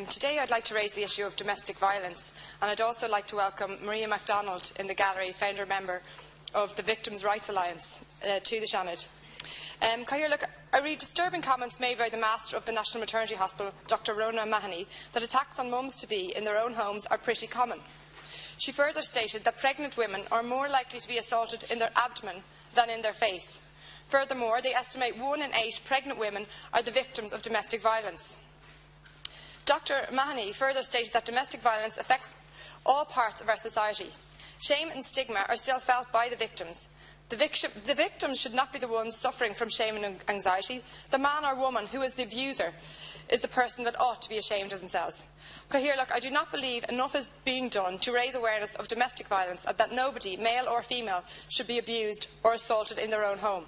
Today I'd like to raise the issue of domestic violence, and I'd also like to welcome Maria MacDonald in the gallery, founder member of the Victims' Rights Alliance, to the Seanad. I read disturbing comments made by the Master of the National Maternity Hospital, Dr Rona Mahoney, that attacks on mums-to-be in their own homes are pretty common. She further stated that pregnant women are more likely to be assaulted in their abdomen than in their face. Furthermore, they estimate 1 in 8 pregnant women are the victims of domestic violence. Dr Mahoney further stated that domestic violence affects all parts of our society. Shame and stigma are still felt by the victims. The victims should not be the ones suffering from shame and anxiety. The man or woman who is the abuser is the person that ought to be ashamed of themselves. I do not believe enough is being done to raise awareness of domestic violence and that nobody, male or female, should be abused or assaulted in their own home.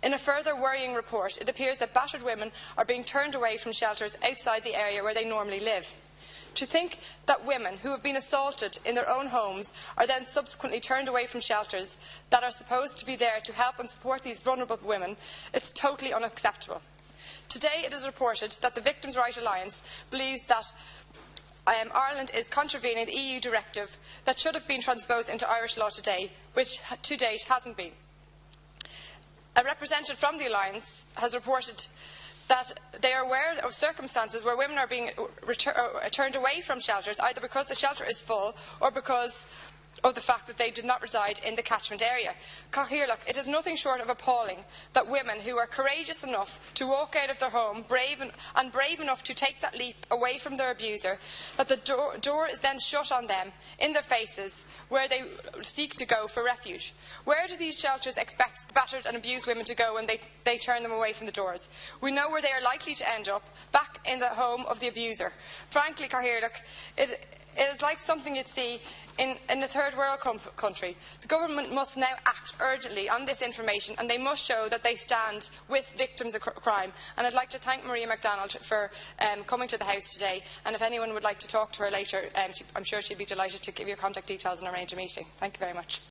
In a further worrying report, it appears that battered women are being turned away from shelters outside the area where they normally live. To think that women who have been assaulted in their own homes are then subsequently turned away from shelters that are supposed to be there to help and support these vulnerable women, it's totally unacceptable. Today it is reported that the Victims' Rights Alliance believes that Ireland is contravening the EU directive that should have been transposed into Irish law today, which to date hasn't been. A representative from the Alliance has reported that they are aware of circumstances where women are being turned away from shelters, either because the shelter is full or because of the fact that they did not reside in the catchment area. It is nothing short of appalling that women who are courageous enough to walk out of their home, brave enough to take that leap away from their abuser, that the door is then shut on them in their faces where they seek to go for refuge. Where do these shelters expect battered and abused women to go when they turn them away from the doors? We know where they are likely to end up, back in the home of the abuser. Frankly, it is like something you'd see in a third world country. The government must now act urgently on this information, and they must show that they stand with victims of crime. And I'd like to thank Maria MacDonald for coming to the House today, and if anyone would like to talk to her later, I'm sure she'd be delighted to give you contact details and arrange a meeting. Thank you very much.